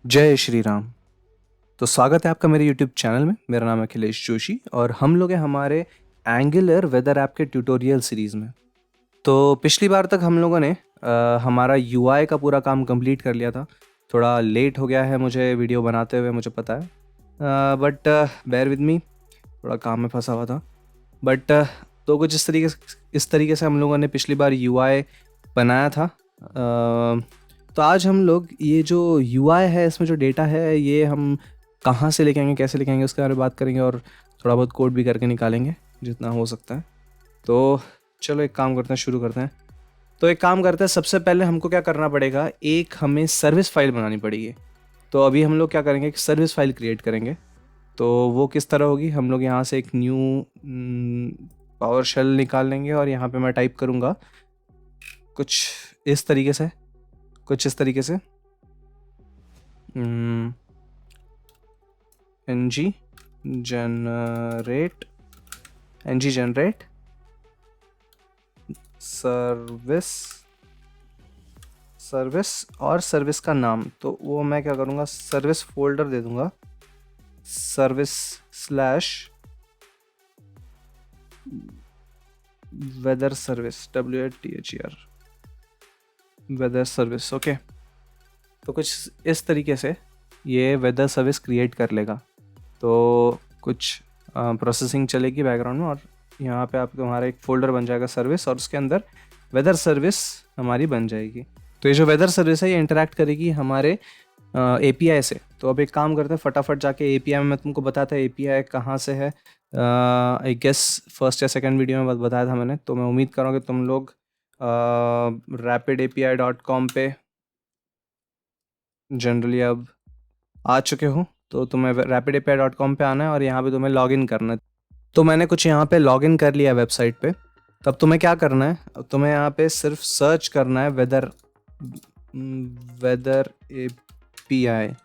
जय श्री राम। तो स्वागत है आपका मेरे यूट्यूब चैनल में। मेरा नाम है अखिलेश जोशी और हम लोग हैं हमारे एंगुलर वेदर ऐप के ट्यूटोरियल सीरीज़ में। तो पिछली बार तक हम लोगों ने हमारा यूआई का पूरा काम कंप्लीट कर लिया था। थोड़ा लेट हो गया है मुझे वीडियो बनाते हुए, मुझे पता है, बट बेयर विद मी, थोड़ा काम में फंसा हुआ था। बट तो कुछ इस तरीके से हम लोगों ने पिछली बार यूआई बनाया था। तो आज हम लोग ये जो यूआई है, इसमें जो डेटा है, ये हम कहाँ से लेके आएंगे, कैसे लेके आएंगे, उसके बारे में बात करेंगे और थोड़ा बहुत कोड भी करके निकालेंगे जितना हो सकता है। तो चलो एक काम करते हैं, शुरू करते हैं। तो एक काम करते हैं, सबसे पहले हमको क्या करना पड़ेगा, एक हमें सर्विस फाइल बनानी पड़ेगी। तो अभी हम लोग क्या करेंगे, एक सर्विस फाइल क्रिएट करेंगे। तो वो किस तरह होगी, हम लोग यहाँ से एक न्यू पावर शेल निकाल लेंगे और यहाँ पे मैं टाइप करूँगा कुछ इस तरीके से, ng generate सर्विस और सर्विस का नाम। तो वो मैं क्या करूँगा, सर्विस फोल्डर दे दूँगा, service slash weather service, WATHER weather service. Okay, तो कुछ इस तरीके से ये वेदर सर्विस क्रिएट कर लेगा। तो कुछ प्रोसेसिंग चलेगी बैकग्राउंड में और यहाँ पे आपको हमारा एक फ़ोल्डर बन जाएगा सर्विस, और उसके अंदर वेदर सर्विस हमारी बन जाएगी। तो ये जो वेदर सर्विस है, ये इंटरेक्ट करेगी हमारे API से। तो अब एक काम करते हैं, फटाफट जाके API में मैं तुमको बताता है API कहाँ से है। आई गेस फर्स्ट या सेकंड वीडियो में बताया था मैंने। तो मैं उम्मीद कर रहा हूँ कि तुम लोग rapidapi.com पे जनरली अब आ चुके हो। तो तुम्हें rapidapi.com पे आना है और यहाँ पे तुम्हें लॉगिन करना है। तो मैंने कुछ यहाँ पे लॉगिन कर लिया है वेबसाइट पे। तब तुम्हें क्या करना है, तुम्हें यहाँ पे सिर्फ सर्च करना है वेदर API,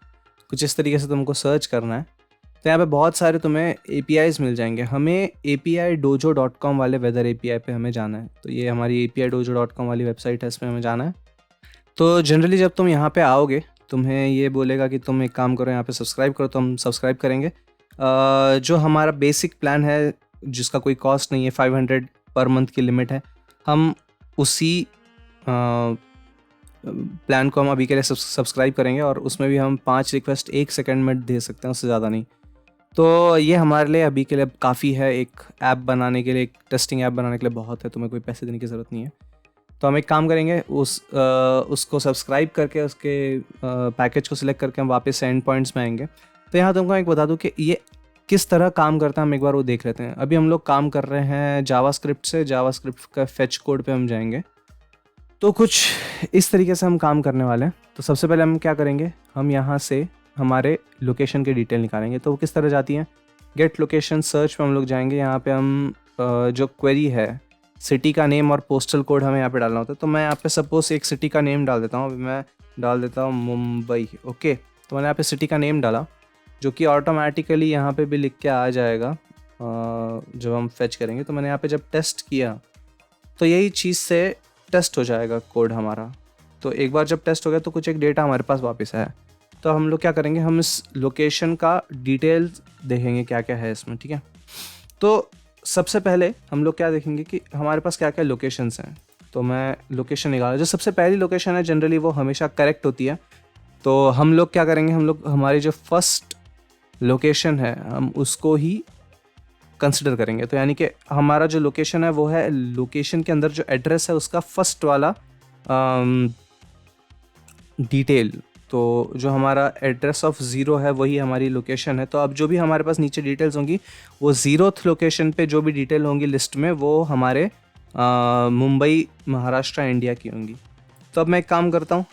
कुछ इस तरीके से तुमको सर्च करना है। तो यहाँ पे बहुत सारे तुम्हें APIs मिल जाएंगे। हमें apidojo.com वाले वेदर API पे हमें जाना है। तो ये हमारी apidojo.com वाली वेबसाइट है, इस पर हमें जाना है। तो जनरली जब तुम यहाँ पे आओगे, तुम्हें ये बोलेगा कि तुम एक काम करो, यहाँ पे सब्सक्राइब करो। तो हम सब्सक्राइब करेंगे। जो हमारा बेसिक प्लान है, जिसका कोई कॉस्ट नहीं है, 500 पर मंथ की लिमिट है, हम उसी प्लान को हम अभी के लिए सब्सक्राइब करेंगे। और उसमें भी हम 5 रिक्वेस्ट 1 सेकंड में दे सकते हैं, उससे ज़्यादा नहीं। तो ये हमारे लिए अभी के लिए काफ़ी है। एक ऐप बनाने के लिए, एक टेस्टिंग ऐप बनाने के लिए बहुत है, तुम्हें कोई पैसे देने की ज़रूरत नहीं है। तो हम एक काम करेंगे, उसको सब्सक्राइब करके उसके पैकेज को सिलेक्ट करके हम वापस से एंड पॉइंट्स में आएंगे। तो यहाँ तुमको एक बता दूँ कि ये किस तरह काम करता है, हम एक बार वो देख लेते हैं। अभी हम लोग काम कर रहे हैं जावास्क्रिप्ट से। जावास्क्रिप्ट का फेच कोड पे हम जाएंगे। तो कुछ इस तरीके से हम काम करने वाले हैं। तो सबसे पहले हम क्या करेंगे, हम यहाँ से हमारे लोकेशन के डिटेल निकालेंगे। तो वो किस तरह जाती हैं, गेट लोकेशन सर्च पे हम लोग जाएंगे। यहाँ पे हम जो क्वेरी है, सिटी का नेम और पोस्टल कोड हमें यहाँ पे डालना होता है। तो मैं यहाँ पे सपोज एक सिटी का नेम डाल देता हूँ। अभी मैं डाल देता हूँ मुंबई। ओके, तो मैंने यहाँ पे सिटी का नेम डाला, जो कि ऑटोमेटिकली यहाँ पे भी लिख के आ जाएगा जब हम फेच करेंगे। तो मैंने यहाँ पे जब टेस्ट किया, तो यही चीज़ से टेस्ट हो जाएगा कोड हमारा। तो एक बार जब टेस्ट हो गया, तो कुछ एक डेटा हमारे पास वापस है। तो हम लोग क्या करेंगे, हम इस लोकेशन का डिटेल्स देखेंगे क्या क्या है इसमें। ठीक है, तो सबसे पहले हम लोग क्या देखेंगे कि हमारे पास क्या क्या लोकेशंस हैं। तो मैं लोकेशन निकाला, जो सबसे पहली लोकेशन है जनरली वो हमेशा करेक्ट होती है। तो हम लोग क्या करेंगे, हम लोग हमारी जो फर्स्ट लोकेशन है, हम उसको ही कंसिडर करेंगे। तो यानी कि हमारा जो लोकेशन है वो है, लोकेशन के अंदर जो एड्रेस है उसका फर्स्ट वाला डिटेल। तो जो हमारा एड्रेस ऑफ 0 है वही हमारी लोकेशन है। तो अब जो भी हमारे पास नीचे डिटेल्स होंगी, वो 0th लोकेशन पे जो भी डिटेल होंगी लिस्ट में, वो हमारे मुंबई महाराष्ट्र इंडिया की होंगी। तो अब मैं एक काम करता हूँ,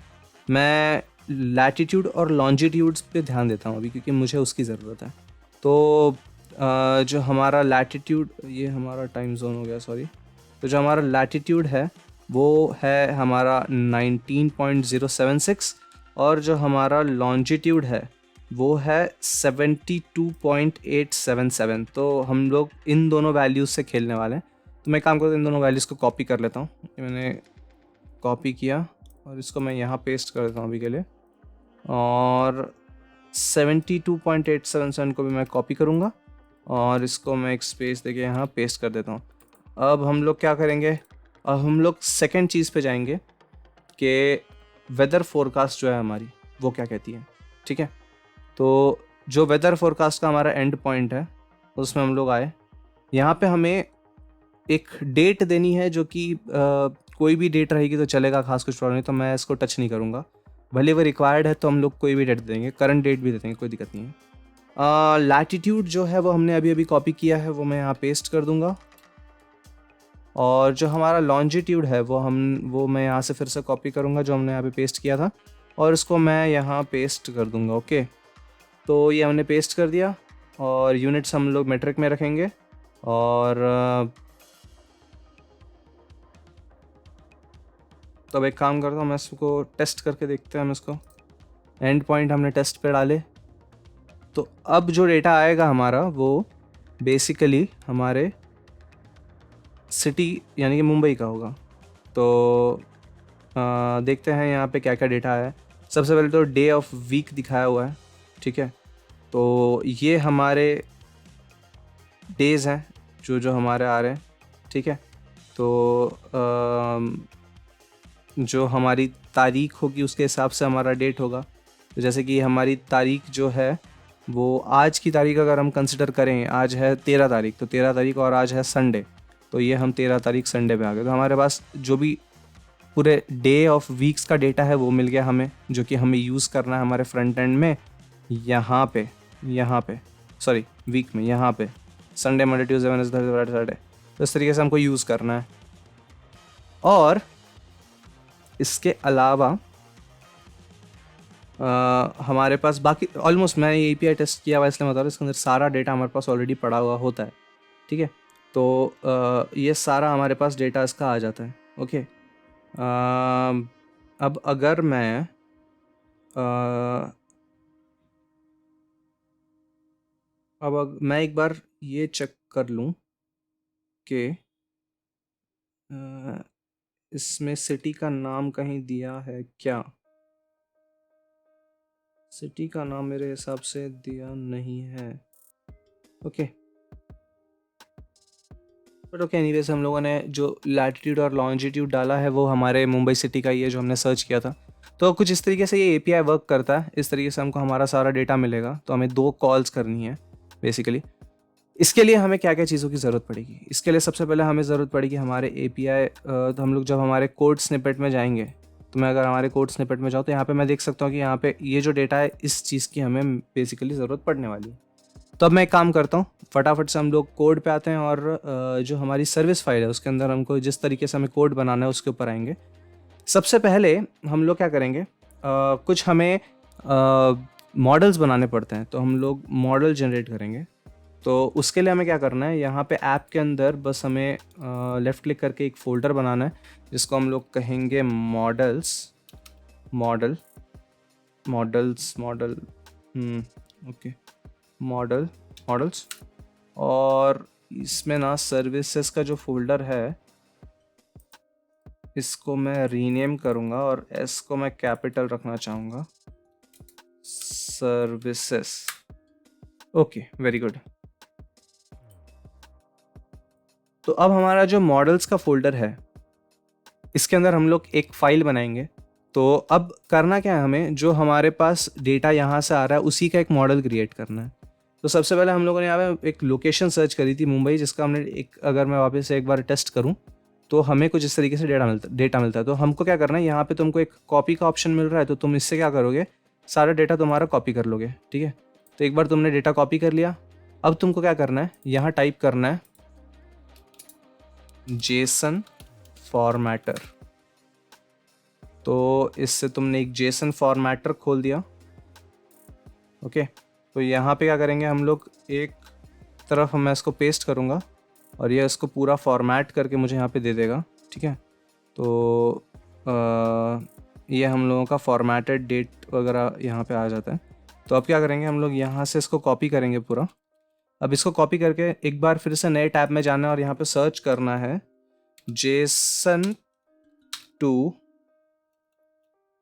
मैं लैटिट्यूड और लॉन्जिट्यूड्स पे ध्यान देता हूँ अभी, क्योंकि मुझे उसकी ज़रूरत है। तो जो हमारा लैटिट्यूड, ये हमारा टाइम जोन हो गया, सॉरी। तो जो हमारा लैटिट्यूड है वो है हमारा 19.076, और जो हमारा लॉन्जिट्यूड है वो है 72.877। तो हम लोग इन दोनों वैल्यूज़ से खेलने वाले हैं। तो मैं काम करता हूँ, इन दोनों वैल्यूज़ को कॉपी कर लेता हूँ। मैंने कॉपी किया और इसको मैं यहाँ पेस्ट कर देता हूँ अभी के लिए। और 72.877 को भी मैं कॉपी करूँगा और इसको मैं एक स्पेस देके यहाँ पेस्ट कर देता हूँ। अब हम लोग क्या करेंगे, अब हम लोग सेकंड चीज़ पे जाएंगे कि वेदर फोरकास्ट जो है हमारी वो क्या कहती है। ठीक है, तो जो वेदर फोरकास्ट का हमारा एंड पॉइंट है उसमें हम लोग आए। यहाँ पे हमें एक डेट देनी है जो कि कोई भी डेट रहेगी तो चलेगा, खास कुछ प्रॉब्लम नहीं, तो मैं इसको टच नहीं करूँगा। भले वो रिक्वायर्ड है तो हम लोग कोई भी डेट देंगे, करंट डेट भी दे देंगे, कोई दिक्कत नहीं है। लैटिट्यूड जो है वो हमने अभी अभी कॉपी किया है, वो मैं यहाँ पेस्ट कर दूँगा। और जो हमारा लॉन्जिट्यूड है वो मैं यहाँ से फिर से कॉपी करूँगा जो हमने यहाँ पे पेस्ट किया था, और इसको मैं यहाँ पेस्ट कर दूँगा। ओके, तो ये हमने पेस्ट कर दिया और यूनिट्स हम लोग मेट्रिक में रखेंगे। और तो अब एक काम करता हूँ, मैं इसको टेस्ट करके देखते हैं। हम इसको एंड पॉइंट हमने टेस्ट पे डाले, तो अब जो डेटा आएगा हमारा वो बेसिकली हमारे सिटी यानी कि मुंबई का होगा। तो देखते हैं यहाँ पे क्या क्या डेटा आया है। सबसे पहले तो डे ऑफ वीक दिखाया हुआ है। ठीक है, तो ये हमारे डेज़ हैं जो जो हमारे आ रहे हैं। ठीक है, तो जो हमारी तारीख होगी उसके हिसाब से हमारा डेट होगा। तो जैसे कि हमारी तारीख जो है वो आज की तारीख अगर हम कंसिडर करें, आज है 13 तारीख, तो 13 तारीख और आज है संडे, तो ये हम 13 तारीख संडे पे आ गए। तो हमारे पास जो भी पूरे डे ऑफ वीक्स का डेटा है वो मिल गया हमें, जो कि हमें यूज़ करना है हमारे फ्रंट एंड में। यहाँ पे सॉरी वीक में यहाँ पे Sunday, Monday, Tuesday, Wednesday, Thursday, Friday, Saturday, तो इस तरीके से हमको यूज़ करना है। और इसके अलावा हमारे पास बाकी ऑलमोस्ट, मैंने ये API टेस्ट किया हुआ इसलिए मैं बता रहा हूँ, इसके अंदर सारा डेटा हमारे पास ऑलरेडी पड़ा हुआ होता है। ठीक है, तो ये सारा हमारे पास डेटा इसका आ जाता है। ओके, अब अगर मैं मैं एक बार ये चेक कर लूँ कि इसमें सिटी का नाम कहीं दिया है क्या। सिटी का नाम मेरे हिसाब से दिया नहीं है। ओके, बट ओके, एनीवेज हम लोगों ने जो लैटिट्यूड और लॉन्जिट्यूड डाला है वो हमारे मुंबई सिटी का ही है जो हमने सर्च किया था। तो कुछ इस तरीके से ये API वर्क करता है। इस तरीके से हमको हमारा सारा डेटा मिलेगा। तो हमें 2 कॉल्स करनी है बेसिकली। इसके लिए हमें क्या क्या चीज़ों की ज़रूरत पड़ेगी? इसके लिए सबसे पहले हमें ज़रूरत पड़ेगी हमारे API। तो हम लोग जब हमारे कोड स्निपेट में जाएंगे, तो मैं अगर हमारे कोड स्निपेट में जाऊँ तो यहाँ पे मैं देख सकता हूँ कि यहाँ पे ये जो डेटा है इस चीज़ की हमें बेसिकली ज़रूरत पड़ने वाली है। तो अब मैं एक काम करता हूँ, फटाफट से हम लोग कोड पे आते हैं और जो हमारी सर्विस फाइल है उसके अंदर हमको जिस तरीके से हमें कोड बनाना है उसके ऊपर आएंगे। सबसे पहले हम लोग क्या करेंगे, कुछ हमें मॉडल्स बनाने पड़ते हैं, तो हम लोग मॉडल जनरेट करेंगे। तो उसके लिए हमें क्या करना है, यहाँ पे ऐप के अंदर बस हमें लेफ़्ट क्लिक करके एक फ़ोल्डर बनाना है जिसको हम लोग कहेंगे मॉडल्स। और इसमें ना सर्विसेज का जो फोल्डर है इसको मैं रीनेम करूँगा और एस को मैं कैपिटल रखना चाहूँगा, सर्विसेज। Okay, very good. तो अब हमारा जो मॉडल्स का फोल्डर है इसके अंदर हम लोग एक फ़ाइल बनाएंगे। तो अब करना क्या है, हमें जो हमारे पास डेटा यहाँ से आ रहा है उसी का एक मॉडल क्रिएट करना है। तो सबसे पहले हम लोगों ने यहाँ पे एक लोकेशन सर्च करी थी मुंबई, जिसका हमने अगर मैं वापस से एक बार टेस्ट करूँ तो हमें कुछ इस तरीके से डेटा मिलता है। तो हमको क्या करना है, यहाँ पे तुमको एक कॉपी का ऑप्शन मिल रहा है, तो तुम इससे क्या करोगे, सारा डेटा तुम्हारा कॉपी कर लोगे। ठीक है, तो एक बार तुमने डेटा कॉपी कर लिया। अब तुमको क्या करना है, यहाँ टाइप करना है जेसन फॉर्मेटर। तो इससे तुमने एक जेसन फॉर्मेटर खोल दिया। ओके, तो यहाँ पे क्या करेंगे हम लोग, एक तरफ मैं इसको पेस्ट करूँगा और ये इसको पूरा फॉर्मेट करके मुझे यहाँ पे दे देगा। ठीक है, तो ये हम लोगों का फॉर्मेटेड डेट वगैरह यहाँ पे आ जाता है। तो अब क्या करेंगे, हम लोग यहाँ से इसको कॉपी करेंगे पूरा। अब इसको कॉपी करके एक बार फिर से नए टैब में जाना है और यहाँ पे सर्च करना है जेसन टू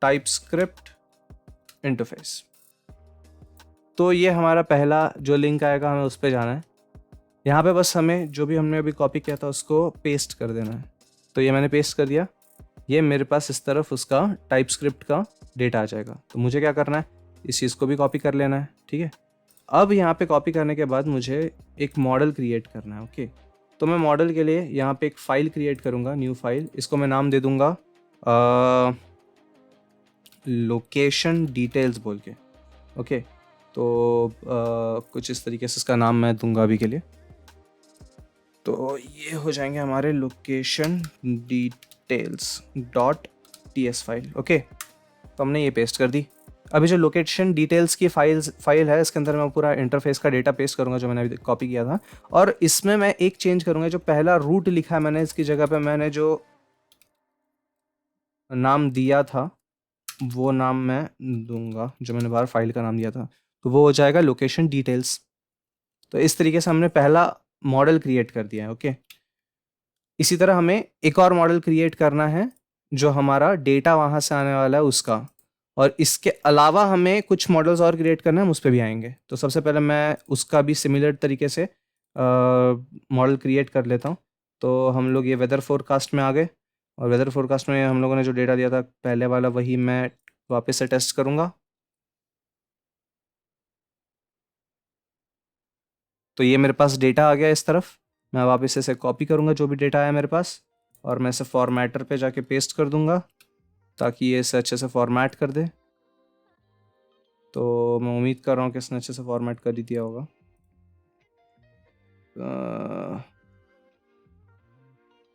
टाइपस्क्रिप्ट इंटरफेस। तो ये हमारा पहला जो लिंक आएगा हमें उस पर जाना है। यहाँ पे बस हमें जो भी हमने अभी कॉपी किया था उसको पेस्ट कर देना है। तो ये मैंने पेस्ट कर दिया, ये मेरे पास इस तरफ उसका टाइप स्क्रिप्ट का डेटा आ जाएगा। तो मुझे क्या करना है, इस चीज़ को भी कॉपी कर लेना है, ठीक है। अब यहाँ पे कॉपी करने के बाद मुझे एक मॉडल क्रिएट करना है, ओके। तो मैं मॉडल के लिए यहाँ पे एक फ़ाइल क्रिएट करूँगा, न्यू फाइल। इसको मैं नाम दे दूँगा लोकेशन डिटेल्स बोल के, ओके। तो कुछ इस तरीके से इसका नाम मैं दूंगा अभी के लिए। तो ये हो जाएंगे हमारे location details .ts file, okay. तो हमने ये पेस्ट कर दी। अभी जो लोकेशन डिटेल्स की फाइल है, इसके अंदर मैं पूरा इंटरफेस का डेटा पेस्ट करूँगा जो मैंने अभी कॉपी किया था। और इसमें मैं एक चेंज करूँगा, जो पहला रूट लिखा है मैंने, इसकी जगह पे मैंने जो नाम दिया था वो नाम मैं दूंगा, जो मैंने बाहर फाइल का नाम दिया था, तो वो हो जाएगा लोकेशन डिटेल्स। तो इस तरीके से हमने पहला मॉडल क्रिएट कर दिया है, ओके। इसी तरह हमें एक और मॉडल क्रिएट करना है जो हमारा डेटा वहाँ से आने वाला है उसका, और इसके अलावा हमें कुछ मॉडल्स और क्रिएट करना है, हम उस पर भी आएंगे। तो सबसे पहले मैं उसका भी सिमिलर तरीके से मॉडल क्रिएट कर लेता हूँ। तो हम लोग ये वेदर फोरकास्ट में आ गए, और वेदर फोरकास्ट में हम लोगों ने जो डेटा दिया था पहले वाला, वही मैं वापस से टेस्ट करूँगा। तो ये मेरे पास डेटा आ गया इस तरफ। मैं वापस इसे कॉपी करूँगा जो भी डेटा आया मेरे पास, और मैं इसे फॉर्मेटर पे जाके पेस्ट कर दूँगा ताकि ये इसे अच्छे से फॉर्मेट कर दे। तो मैं उम्मीद कर रहा हूँ कि इसने अच्छे से फॉर्मेट कर ही दिया होगा।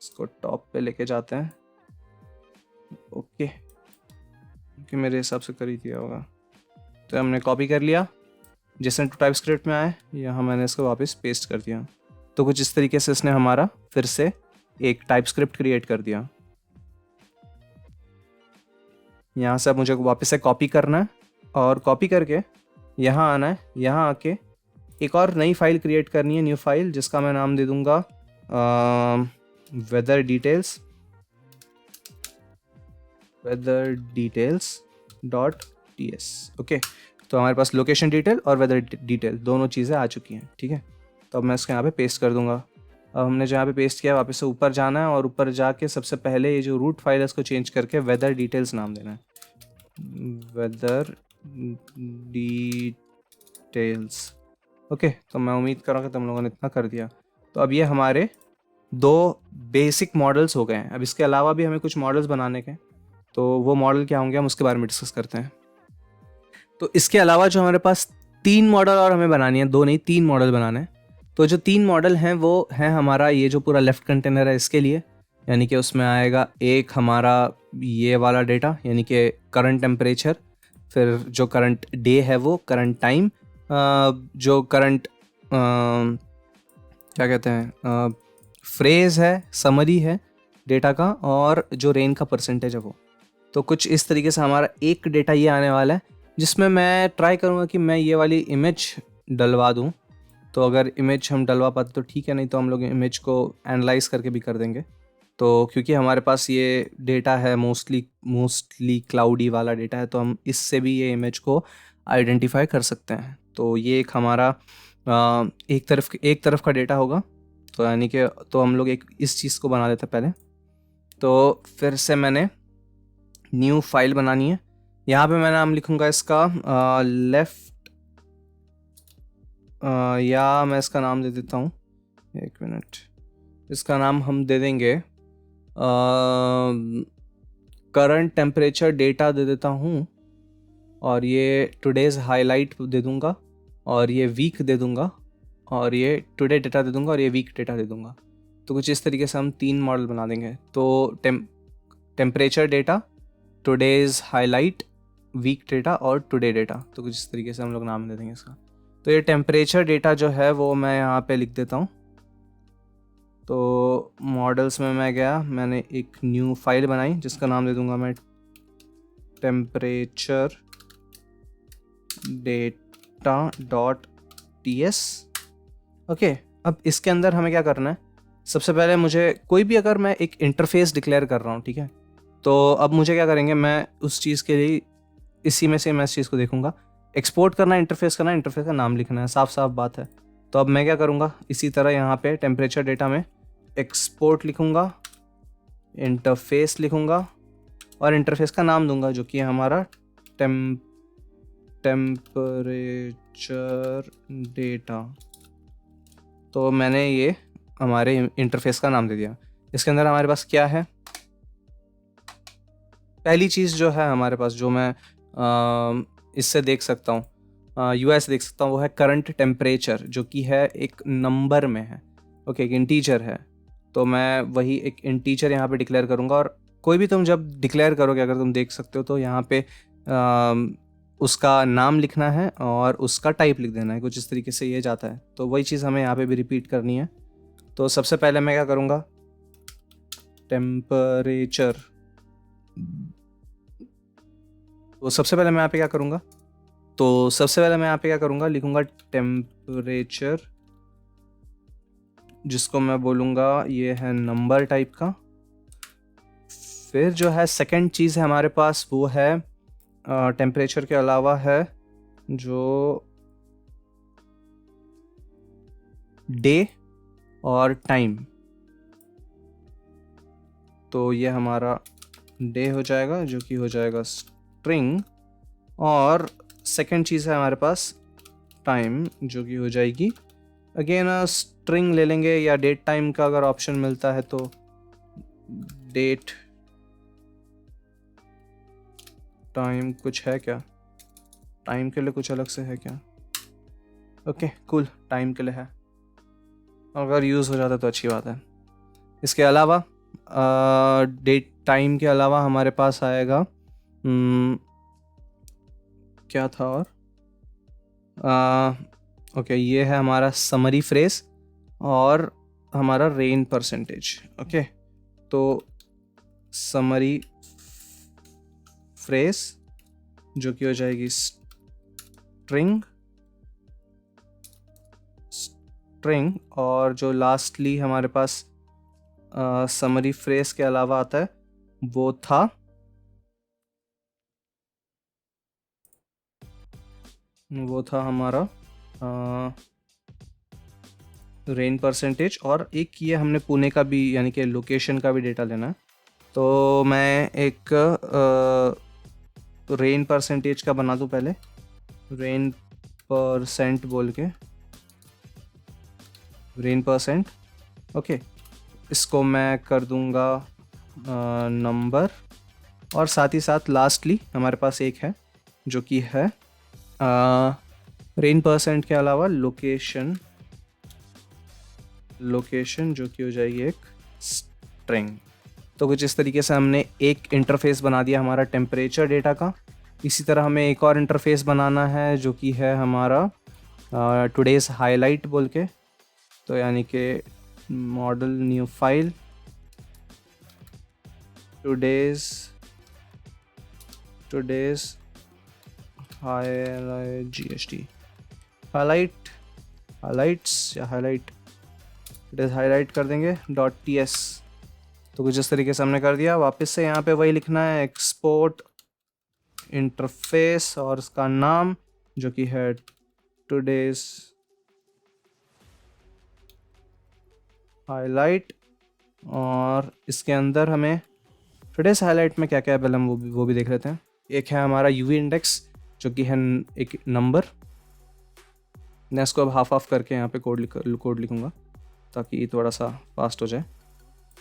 इसको टॉप पे लेके जाते हैं, ओके, कि मेरे हिसाब से कर ही दिया होगा। तो हमने कॉपी कर लिया, जेसन टू टाइप स्क्रिप्ट में आए, यहाँ मैंने इसको वापस पेस्ट कर दिया। तो कुछ इस तरीके से इसने हमारा फिर से एक टाइप स्क्रिप्ट क्रिएट कर दिया। यहाँ से अब मुझे वापस से कॉपी करना है, और कॉपी करके यहाँ आना है। यहाँ आके एक और नई फाइल क्रिएट करनी है, न्यू फाइल, जिसका मैं नाम दे दूँगा वेदर डिटेल्स .ts, ओके। तो हमारे पास लोकेशन डिटेल और वेदर डिटेल दोनों चीज़ें आ चुकी हैं, ठीक है। तो अब मैं इसको यहाँ पे पेस्ट कर दूंगा। अब हमने जो यहाँ पे पेस्ट किया वापस से ऊपर जाना है, और ऊपर जाके सबसे पहले ये जो रूट फाइल है इसको चेंज करके वेदर डिटेल्स नाम देना है, वेदर डिटेल्स, ओके। तो मैं उम्मीद कर रहा हूँ कि तुम लोगों ने इतना कर दिया। तो अब ये हमारे दो बेसिक मॉडल्स हो गए हैं। अब इसके अलावा भी हमें कुछ मॉडल्स बनाने के, तो वो मॉडल क्या होंगे हम उसके बारे में डिस्कस करते हैं। तो इसके अलावा जो हमारे पास 3 मॉडल और हमें बनानी है, 2 नहीं 3 मॉडल बनाने हैं। तो जो 3 मॉडल हैं वो हैं हमारा ये जो पूरा लेफ्ट कंटेनर है इसके लिए, यानी कि उसमें आएगा एक हमारा ये वाला डेटा, यानी कि करंट टेम्परेचर, फिर जो करंट डे है वो करंट टाइम, जो करंट क्या कहते हैं फ्रेज है, समरी है डेटा का, और जो रेन का परसेंटेज है वो। तो कुछ इस तरीके से हमारा एक डेटा ये आने वाला है, जिसमें मैं ट्राई करूँगा कि मैं ये वाली इमेज डलवा दूँ। तो अगर इमेज हम डलवा पाते तो ठीक है, नहीं तो हम लोग इमेज को एनालाइज करके भी कर देंगे। तो क्योंकि हमारे पास ये डेटा है मोस्टली क्लाउडी वाला डेटा है, तो हम इससे भी ये इमेज को आइडेंटिफाई कर सकते हैं। तो ये एक हमारा एक तरफ का डेटा होगा। तो यानी कि तो हम लोग एक इस चीज़ को बना देते हैं पहले। तो फिर से मैंने न्यू फाइल बनानी है। यहाँ पे मैं नाम लिखूँगा इसका लेफ्ट, या मैं इसका नाम दे देता हूँ, एक मिनट, इसका नाम हम दे देंगे करंट टेम्परेचर डेटा दे देता हूँ, और ये टुडेज़ हाईलाइट दे दूँगा, और ये वीक दे दूँगा, और ये टुडे डेटा दे दूँगा, और ये वीक डेटा दे दूँगा। तो कुछ इस तरीके से हम 3 मॉडल बना देंगे। तो temperature data, today's highlight, week data और टुडे डेटा, तो कुछ इस तरीके से हम लोग नाम दे देंगे इसका। तो ये टेम्परेचर डेटा जो है वो मैं यहाँ पे लिख देता हूँ। तो मॉडल्स में मैं गया, मैंने एक न्यू फाइल बनाई जिसका नाम दे दूँगा मैं टेम्परेचर data.ts, ओके। अब इसके अंदर हमें क्या करना है, सबसे पहले मुझे कोई भी, अगर मैं एक इंटरफेस डिक्लेयर कर रहा हूँ, ठीक है, तो अब मुझे क्या करेंगे, मैं उस चीज़ के लिए इसी में से मैं इस चीज़ को देखूंगा एक्सपोर्ट करना है, इंटरफेस करना है, इंटरफेस का नाम लिखना है, साफ साफ बात है। तो अब मैं क्या करूँगा, इसी तरह यहाँ पे टेम्परेचर डेटा में एक्सपोर्ट लिखूँगा, इंटरफेस लिखूँगा और इंटरफेस का नाम दूंगा जो कि है हमारा टेम्परेचर डेटा। तो मैंने ये हमारे इंटरफेस का नाम दे दिया। इसके अंदर हमारे पास क्या है, पहली चीज़ जो है हमारे पास, जो मैं इससे देख सकता हूँ, यूएस देख सकता हूँ, वो है करंट टेम्परेचर, जो कि है एक नंबर में है। ओके, एक इंटीजर है। तो मैं वही एक इंटीजर यहाँ पे डिक्लेयर करूँगा। और कोई भी तुम जब डिक्लेयर करोगे, अगर तुम देख सकते हो, तो यहाँ पे उसका नाम लिखना है और उसका टाइप लिख देना है, कुछ इस तरीके से ये जाता है। तो वही चीज़ हमें यहाँ पे भी रिपीट करनी है। तो सबसे पहले मैं क्या करूँगा, टेम्परेचर। तो सबसे पहले मैं यहाँ पे क्या करूँगा, लिखूँगा टेम्परेचर, जिसको मैं बोलूँगा ये है नंबर टाइप का। फिर जो है सेकंड चीज़ है हमारे पास, वो है टेम्परेचर के अलावा है जो डे और टाइम। तो ये हमारा डे हो जाएगा, जो कि हो जाएगा स्ट्रिंग। और सेकंड चीज़ है हमारे पास टाइम, जो कि हो जाएगी अगेन स्ट्रिंग ले लेंगे, या डेट टाइम का अगर ऑप्शन मिलता है तो डेट टाइम। कुछ है क्या टाइम के लिए, कुछ अलग से है क्या? ओके कूल, टाइम के लिए है, अगर यूज़ हो जाता तो अच्छी बात है। इसके अलावा डेट टाइम के अलावा हमारे पास आएगा क्या था और ओके, ये है हमारा समरी फ्रेज और हमारा रेन परसेंटेज। ओके, तो समरी फ्रेज जो कि हो जाएगी स्ट्रिंग, और जो लास्टली हमारे पास समरी फ्रेज के अलावा आता है वो था हमारा रेन परसेंटेज। और एक ये हमने पुणे का भी, यानी कि लोकेशन का भी डेटा लेना है। तो मैं एक रेन परसेंटेज का बना दूं पहले, रेन परसेंट बोल के, रेन परसेंट। ओके, इसको मैं कर दूंगा नंबर, और साथ ही साथ लास्टली हमारे पास एक है जो कि है रेन परसेंट के अलावा लोकेशन, जो कि हो जाएगी एक स्ट्रिंग। तो कुछ इस तरीके से हमने एक इंटरफेस बना दिया हमारा टेम्परेचर डेटा का। इसी तरह हमें एक और इंटरफेस बनाना है जो कि है हमारा टुडेज़ हाईलाइट बोल के। तो यानी कि model new file today's highlight GST highlights या हाईलाइट, टुडेज़ हाईलाइट कर देंगे .ts। तो कुछ इस तरीके से हमने कर दिया। वापस से यहाँ पे वही लिखना है, एक्सपोर्ट इंटरफेस और उसका नाम जो कि है टुडेज़ हाईलाइट। और इसके अंदर हमें टुडेज़ हाईलाइट में क्या क्या है पहले हम वो भी देख लेते हैं। एक है हमारा यूवी इंडेक्स जो कि है एक नंबर। मैं इसको अब हाफ करके यहाँ पे कोड लिखूँगा ताकि थोड़ा सा फास्ट हो जाए।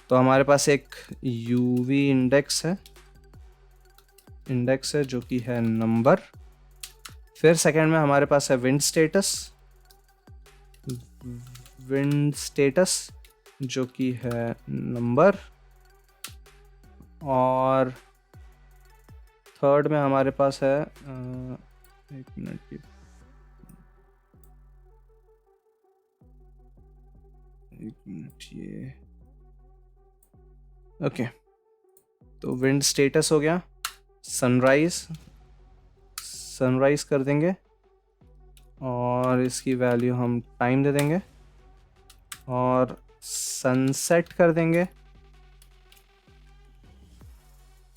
तो हमारे पास एक यूवी इंडेक्स है जो कि है नंबर। फिर सेकंड में हमारे पास है विंड स्टेटस जो कि है नंबर। और थर्ड में हमारे पास है एक मिनट की, ये ओके। तो विंड स्टेटस हो गया, सनराइज कर देंगे और इसकी वैल्यू हम टाइम दे देंगे। और सनसेट कर देंगे,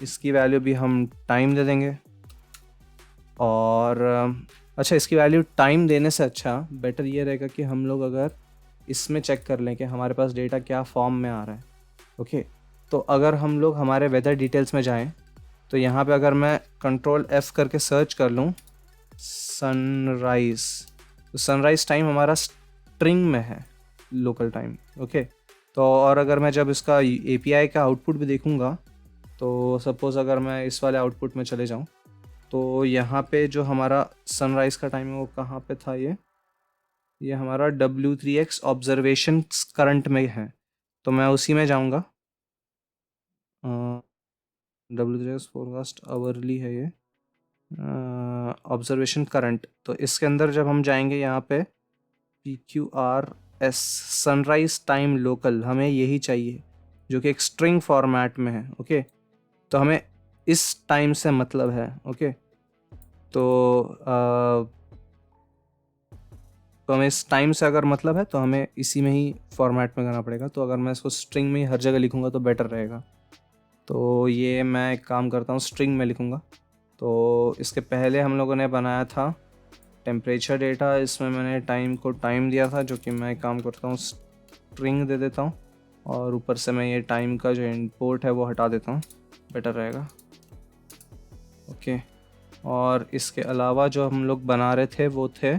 इसकी वैल्यू भी हम टाइम दे देंगे। और अच्छा, इसकी वैल्यू टाइम देने से अच्छा बेटर ये रहेगा कि हम लोग अगर इसमें चेक कर लें कि हमारे पास डेटा क्या फॉर्म में आ रहा है। ओके, तो अगर हम लोग हमारे वेदर डिटेल्स में जाएं तो यहाँ पे अगर मैं कंट्रोल F करके सर्च कर लूँ सनराइज़, तो सनराइज़ टाइम हमारा स्ट्रिंग में है, लोकल टाइम। ओके, तो और अगर मैं जब इसका API का आउटपुट भी देखूँगा तो सपोज़ अगर मैं इस वाले आउटपुट में चले जाऊँ तो यहाँ पे जो हमारा सनराइज़ का टाइम है वो कहाँ पे था, ये हमारा W3X ऑब्जर्वेशन करंट में है, तो मैं उसी में जाऊँगा। W3X फोरकास्ट आवरली है ये, ऑब्जर्वेशन करंट। तो इसके अंदर जब हम जाएंगे यहाँ पे PQRS सनराइज टाइम लोकल, हमें यही चाहिए जो कि एक स्ट्रिंग फॉर्मेट में है। ओके, तो हमें इस टाइम से मतलब है। ओके, तो हमें इस टाइम से अगर मतलब है तो हमें इसी में ही फॉर्मेट में करना पड़ेगा। तो अगर मैं इसको स्ट्रिंग में ही हर जगह लिखूँगा तो बेटर रहेगा। तो ये मैं एक काम करता हूँ, स्ट्रिंग में लिखूँगा। तो इसके पहले हम लोगों ने बनाया था टेम्परेचर डेटा, इसमें मैंने टाइम को टाइम दिया था, जो कि मैं एक काम करता हूँ स्ट्रिंग दे देता हूँ और ऊपर से मैं ये टाइम का जो इंपोर्ट है वो हटा देता हूँ, बेटर रहेगा। ओके, और इसके अलावा जो हम लोग बना रहे थे वो थे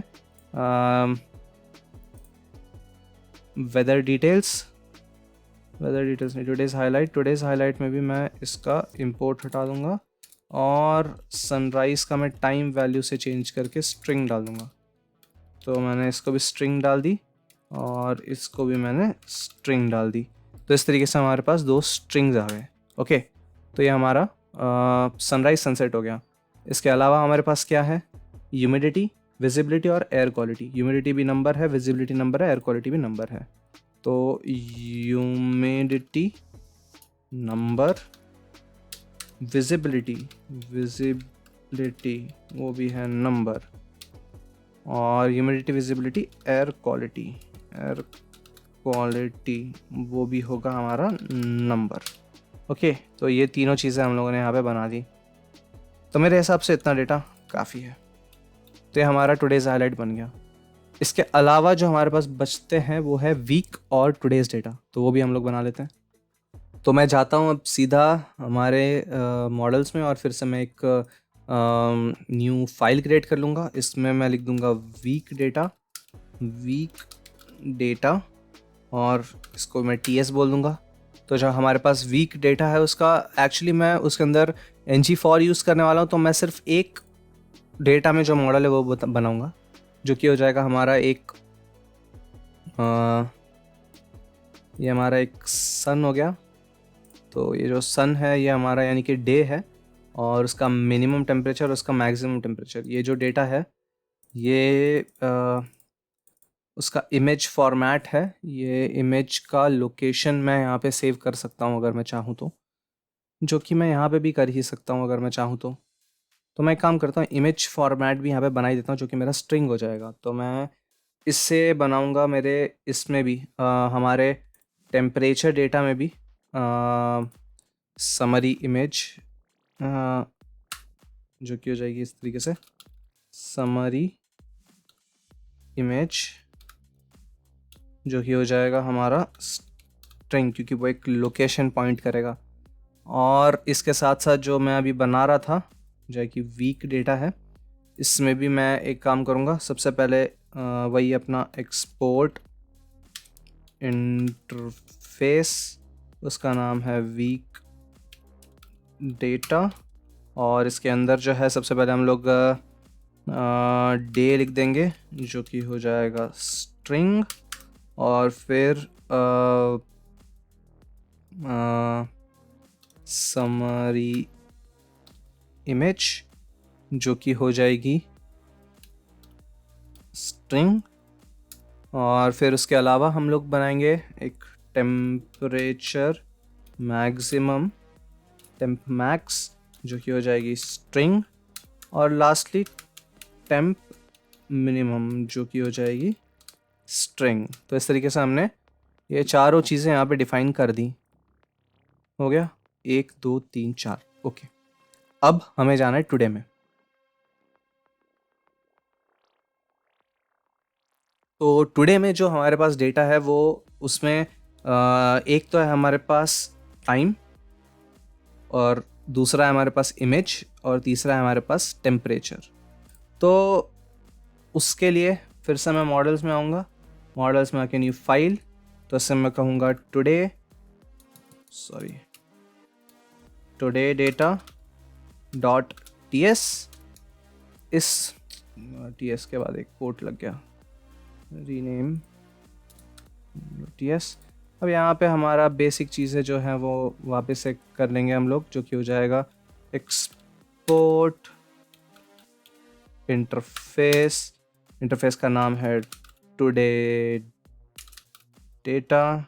वेदर डिटेल्स नहीं, टुडेज़ हाईलाइट में भी मैं इसका इंपोर्ट हटा दूंगा और सनराइज़ का मैं टाइम वैल्यू से चेंज करके स्ट्रिंग डाल दूंगा। तो मैंने इसको भी स्ट्रिंग डाल दी और इसको भी मैंने स्ट्रिंग डाल दी। तो इस तरीके से हमारे पास 2 स्ट्रिंग्स आ गए। ओके, तो ये हमारा सनराइज सनसेट हो गया। इसके अलावा हमारे पास क्या है, ह्यूमिडिटी, विजिबिलिटी और एयर क्वालिटी। ह्यूमिडिटी भी नंबर है, विजिबिलिटी नंबर है, एयर क्वालिटी भी नंबर है। तो ह्यूमिडिटी नंबर, विजिबिलिटी वो भी है नंबर, और ह्यूमिडिटी, विजिबिलिटी, एयर क्वालिटी वो भी होगा हमारा नंबर। ओके, तो ये तीनों चीज़ें हम लोगों ने यहाँ पे बना दी। तो मेरे हिसाब से इतना डेटा काफ़ी है। तो ये हमारा टुडेज़ हाईलाइट बन गया। इसके अलावा जो हमारे पास बचते हैं वो है वीक और टुडेज़ डेटा, तो वो भी हम लोग बना लेते हैं। तो मैं जाता हूँ अब सीधा हमारे मॉडल्स में और फिर से मैं एक न्यू फाइल क्रिएट कर लूँगा। इसमें मैं लिख दूँगा वीक डेटा और इसको मैं TS बोल दूँगा। तो जो हमारे पास वीक डेटा है उसका एक्चुअली मैं उसके अंदर ng-for यूज़ करने वाला हूँ। तो मैं सिर्फ एक डेटा में जो मॉडल है वो बनाऊँगा, जो कि हो जाएगा हमारा एक ये हमारा एक सन हो गया। तो ये जो सन है ये हमारा यानी कि डे है और उसका मिनिमम टेम्परेचर और उसका मैक्सिमम टेम्परेचर, ये जो डेटा है ये उसका इमेज फॉर्मेट है। ये इमेज का लोकेशन मैं यहाँ पे सेव कर सकता हूँ अगर मैं चाहूँ तो, जो कि मैं यहाँ पे भी कर ही सकता हूँ अगर मैं चाहूँ तो। तो मैं एक काम करता हूँ, इमेज फॉर्मेट भी यहाँ पे बना ही देता हूँ, जो कि मेरा स्ट्रिंग हो जाएगा। तो मैं इससे बनाऊँगा मेरे इसमें भी हमारे टेम्परेचर डेटा में भी समरी इमेज, जो कि हो जाएगी इस तरीके से समरी इमेज, जो कि हो जाएगा हमारा स्ट्रिंग, क्योंकि वो एक लोकेशन पॉइंट करेगा। और इसके साथ साथ जो मैं अभी बना रहा था जो कि वीक डेटा है, इसमें भी मैं एक काम करूँगा। सबसे पहले वही अपना एक्सपोर्ट इंटरफेस, उसका नाम है वीक डेटा, और इसके अंदर जो है सबसे पहले हम लोग डे लिख देंगे, जो कि हो जाएगा स्ट्रिंग, और फिर समरी इमेज, जो कि हो जाएगी स्ट्रिंग, और फिर उसके अलावा हम लोग बनाएंगे एक टेम्परेचर मैक्सिमम, टेम्प मैक्स, जो कि हो जाएगी स्ट्रिंग, और लास्टली टेम्प मिनिमम, जो कि हो जाएगी स्ट्रिंग। तो इस तरीके से हमने ये चारों चीज़ें यहाँ पे डिफाइन कर दी। हो गया 1 2 3 4। ओके, अब हमें जाना है टुडे में। तो टुडे में जो हमारे पास डेटा है वो उसमें एक तो है हमारे पास टाइम, और दूसरा है हमारे पास इमेज, और तीसरा है हमारे पास टेम्परेचर। तो उसके लिए फिर से मैं मॉडल्स में आऊँगा, मॉडल्स में आके न्यू फाइल, तो इससे मैं कहूँगा today data dot T S. इस टी एस के बाद एक कोट लग गया, रीनेम टी एस। अब यहाँ पे हमारा बेसिक चीज़ें जो हैं वो वापस से कर लेंगे हम लोग, जो कि हो जाएगा एक्सपोर्ट इंटरफेस। इंटरफेस का नाम है टुडे डेटा,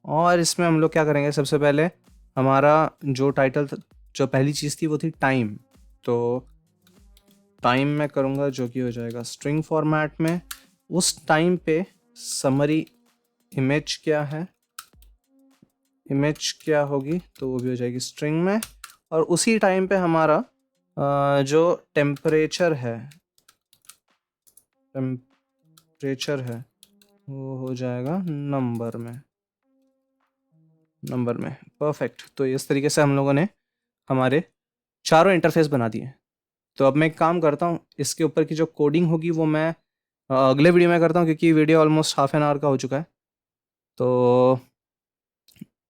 और इसमें हम लोग क्या करेंगे, सबसे पहले हमारा जो टाइटल जो पहली चीज़ थी वो थी टाइम। तो टाइम में करूँगा जो कि हो जाएगा स्ट्रिंग फॉर्मेट में। उस टाइम पे समरी इमेज क्या है, इमेज क्या होगी, तो वो भी हो जाएगी स्ट्रिंग में। और उसी टाइम पे हमारा जो टेम्परेचर है वो हो जाएगा नंबर में। परफेक्ट। तो इस तरीके से हम लोगों ने हमारे चारों इंटरफेस बना दिए। तो अब मैं एक काम करता हूँ, इसके ऊपर की जो कोडिंग होगी वो मैं अगले वीडियो में करता हूँ, क्योंकि video almost half an hour का हो चुका है। तो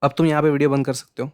अब तुम यहाँ पे वीडियो बंद कर सकते हो।